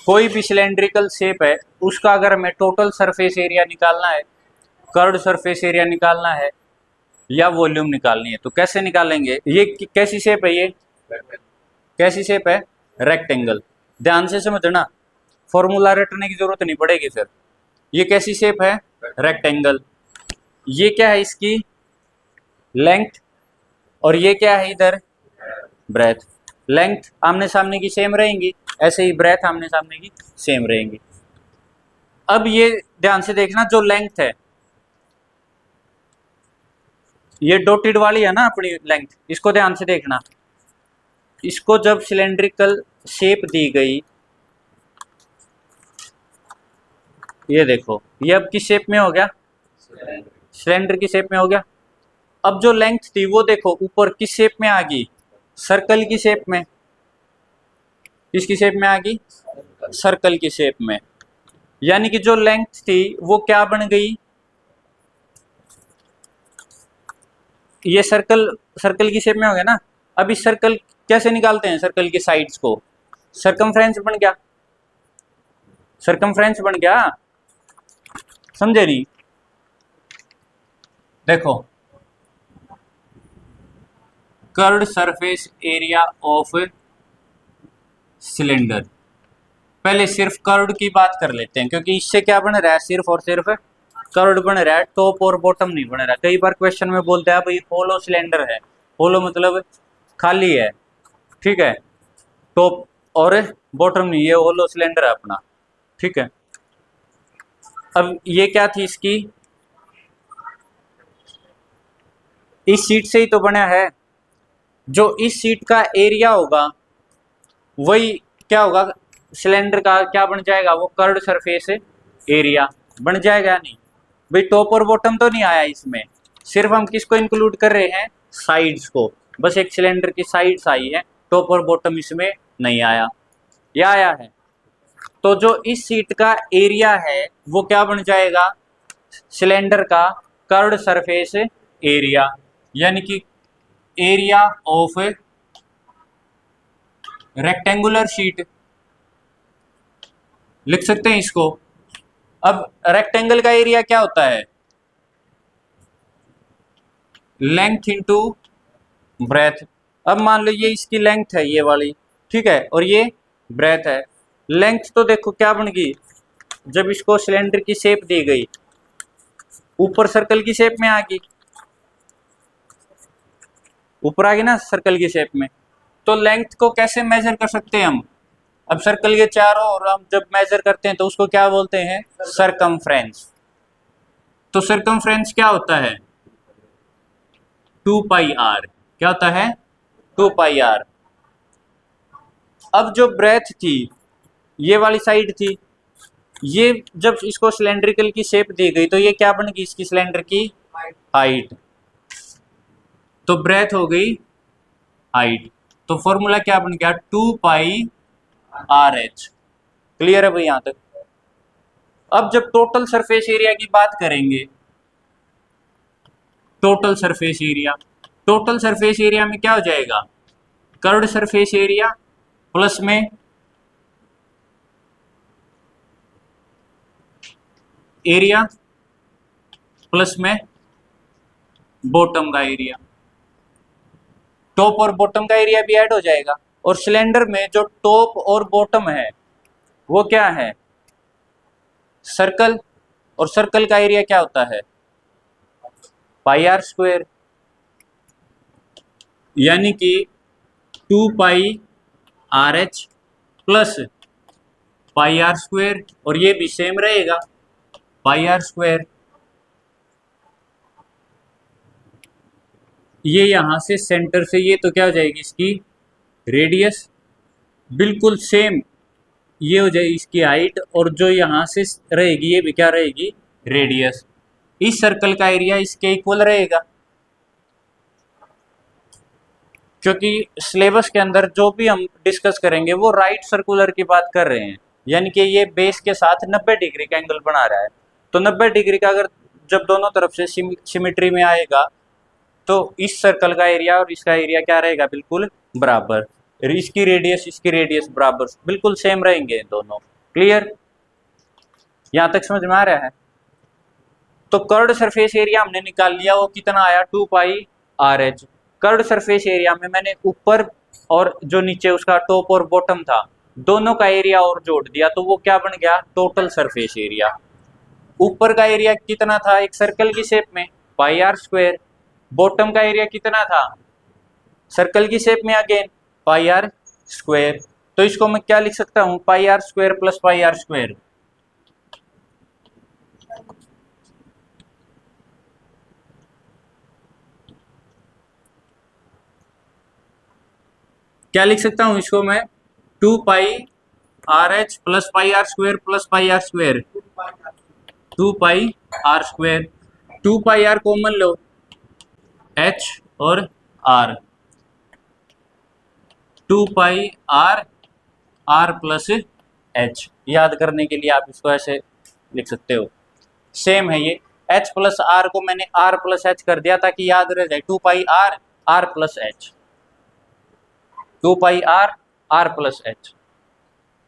कोई भी cylindrical shape है उसका अगर हमें टोटल सरफेस एरिया निकालना है, कर्व्ड सरफेस एरिया निकालना है या वॉल्यूम निकालनी है तो कैसे निकालेंगे? ये कैसी शेप है? ये कैसी शेप है? रेक्टेंगल। ध्यान से समझना, फॉर्मूला रटने की जरूरत नहीं पड़ेगी फिर। ये कैसी शेप है? रेक्टेंगल। ये क्या है? इसकी लेंथ। और ये क्या है इधर? ब्रेथ। लेंथ आमने सामने की सेम रहेंगी, ऐसे ही ब्रेथ आमने सामने की सेम रहेंगी। अब ये ध्यान से देखना, जो लेंथ है ये डॉटेड वाली है ना अपनी लेंथ, इसको ध्यान से देखना। इसको जब सिलेंड्रिकल शेप दी गई, ये देखो ये अब किस शेप में हो गया? सिलेंडर की शेप में हो गया। अब जो लेंथ थी वो देखो ऊपर किस शेप में आ गई? सर्कल की शेप में। किसकी शेप में आ गई? सर्कल की शेप में। यानी कि जो लेंथ थी वो क्या बन गई? ये सर्कल, सर्कल की शेप में हो गया ना। अब इस सर्कल कैसे निकालते हैं? सर्कल की साइड्स को सरकमफ्रेंस बन गया। सरकमफ्रेंस बन गया, समझे नहीं? देखो, curved surface area of cylinder. पहले सिर्फ कर्व्ड की बात कर लेते हैं, क्योंकि इससे क्या बन रहा है? सिर्फ और सिर्फ कर्व्ड बन रहा है, टॉप और बॉटम नहीं बन रहा। कई बार क्वेश्चन में बोलते हैं भाई होलो सिलेंडर है। होलो मतलब खाली है, ठीक है, टॉप और बॉटम नहीं, ये होलो सिलेंडर है अपना, ठीक है। अब ये क्या थी इसकी? इस सीट से ही तो बना है। जो इस सीट का एरिया होगा वही क्या होगा? सिलेंडर का क्या बन जाएगा? वो कर्व्ड सरफेस एरिया बन जाएगा। नहीं भाई, टॉप और बॉटम तो नहीं आया इसमें, सिर्फ हम किसको इंक्लूड कर रहे हैं? साइड्स को। बस एक सिलेंडर की साइड्स आई है, टॉप और बॉटम इसमें नहीं आया, या आया है? तो जो इस सीट का एरिया है वो क्या बन जाएगा? सिलेंडर का कर्व्ड सरफेस एरिया, यानी कि एरिया ऑफ रेक्टेंगुलर शीट लिख सकते हैं इसको। अब रेक्टेंगल का एरिया क्या होता है? Length into breadth. अब मान लो ये इसकी लेंथ है ये वाली, ठीक है, और ये ब्रेथ है। लेंथ तो देखो क्या बन गई जब इसको सिलेंडर की शेप दी गई, ऊपर सर्कल की शेप में आ गई, ऊपर आ गई ना सर्कल की शेप में। तो लेंथ को कैसे मेजर कर सकते हैं हम? अब सर्कल के चारों ओर हम जब मेजर करते हैं तो उसको क्या बोलते हैं? सरकमफ्रेंस। तो सरकमफ्रेंस क्या होता है? 2πr। क्या होता है? 2πr। अब जो ब्रेथ थी ये वाली साइड थी, ये जब इसको सिलेंड्रिकल की शेप दी गई तो ये क्या बन गई? इसकी सिलेंडर की हाइट। तो ब्रेथ हो गई हाइट। तो फॉर्मूला क्या बन गया? 2πrh। क्लियर है भाई यहां तक? अब जब टोटल सरफेस एरिया की बात करेंगे, total surface area, total surface area में क्या हो जाएगा? कर्व्ड सरफेस एरिया प्लस में एरिया प्लस में बॉटम का एरिया। टॉप और बॉटम का एरिया भी ऐड हो जाएगा। और सिलेंडर में जो टॉप और बॉटम है वो क्या है? सर्कल। और सर्कल का एरिया क्या होता है? πr²। यानी कि 2πrh प्लस πr², और ये भी सेम रहेगा πr²। ये यहां से सेंटर से ये तो क्या हो जाएगी? इसकी रेडियस बिल्कुल सेम, ये हो जाएगी इसकी हाइट, और जो यहां से रहेगी ये भी क्या रहेगी? रेडियस। इस सर्कल का एरिया इसके इक्वल रहेगा, क्योंकि सिलेबस के अंदर जो भी हम डिस्कस करेंगे वो राइट सर्कुलर की बात कर रहे हैं। यानी कि ये बेस के साथ 90 डिग्री का एंगल बना रहा है। तो 90 डिग्री का अगर जब दोनों तरफ से सिमेट्री में आएगा तो इस सर्कल का एरिया और इसका एरिया क्या रहेगा? बिल्कुल बराबर। इसकी रेडियस बराबर बिल्कुल सेम रहेंगे दोनों। क्लियर, यहां तक समझ में आ रहा है? तो कर्ड सरफेस एरिया हमने निकाल लिया, वो कितना आया 2 pi r h. Curved surface area में मैंने ऊपर और जो नीचे उसका टॉप और बॉटम था दोनों का एरिया और जोड़ दिया, तो वो क्या बन गया टोटल सरफेस एरिया। ऊपर का एरिया कितना था एक सर्कल की शेप में पाई आर स्क्वायर, बॉटम का एरिया कितना था सर्कल की शेप में अगेन पाई आर स्क्वायर। तो इसको मैं क्या लिख सकता हूं pi r square plus pi r square. क्या लिख सकता हूं इसको मैं 2 pi r h plus pi r square plus pi r square 2 pi r square. 2 pi r common लो एच और r, 2 pi r r plus h. याद करने के लिए आप इसको ऐसे लिख सकते हो, सेम है ये। एच प्लस आर को मैंने आर प्लस एच कर दिया ताकि याद रह जाए 2 pi r r plus h, 2 pi r r plus h.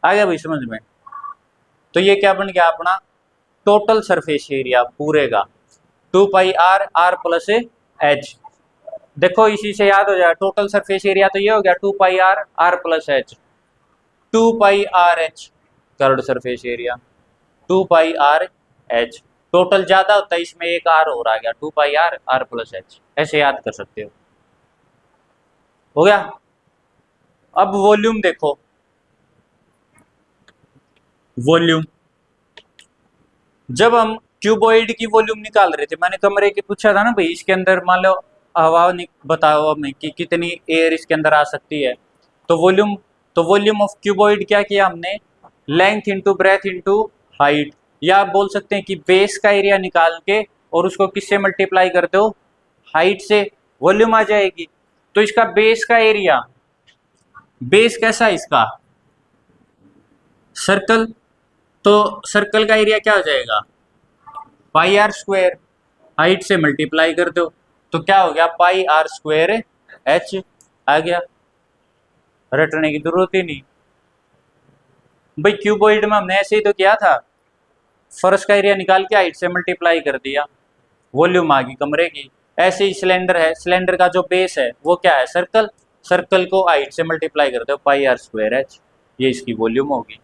आ गया भाई समझ में? तो ये क्या बन गया अपना टोटल सरफेस एरिया पूरे का 2 pi r r plus H. देखो इसी से याद हो जाए टोटल सरफेस एरिया तो ये हो गया 2 pi r r plus h, 2 pi r h curved surface area 2 pi r h. Total ज्यादा होता है इसमें एक आर और आ गया 2 pi r r plus H, ऐसे याद कर सकते हो गया। अब वॉल्यूम देखो, वॉल्यूम जब हम क्यूबॉइड की वॉल्यूम निकाल रहे थे मैंने कमरे की पूछा था ना भाई इसके अंदर मान लो हवा बताओ हमें कि कितनी एयर इसके अंदर आ सकती है। तो वॉल्यूम ऑफ क्यूबॉइड क्या किया हमने length into breadth into height, या आप बोल सकते हैं कि बेस का एरिया निकाल के और उसको किससे मल्टीप्लाई कर दो हाइट से, वॉल्यूम आ जाएगी। तो इसका बेस का एरिया, बेस कैसा है इसका सर्कल, तो सर्कल का एरिया क्या हो जाएगा पाई आर स्क्वायर, हाइट से मल्टीप्लाई कर दो तो क्या हो गया पाई आर स्क्वायर एच आ गया, रटने की जरूरत ही नहीं भाई। क्यूबॉइड में हमने ऐसे ही तो किया था, फर्श का एरिया निकाल के हाइट से मल्टीप्लाई कर दिया, वॉल्यूम आ गई कमरे की। ऐसे ही सिलेंडर है, सिलेंडर का जो बेस है वो क्या है सर्कल, सर्कल को हाइट से मल्टीप्लाई कर दो पाई आर स्क्वायर एच, ये इसकी वॉल्यूम होगी।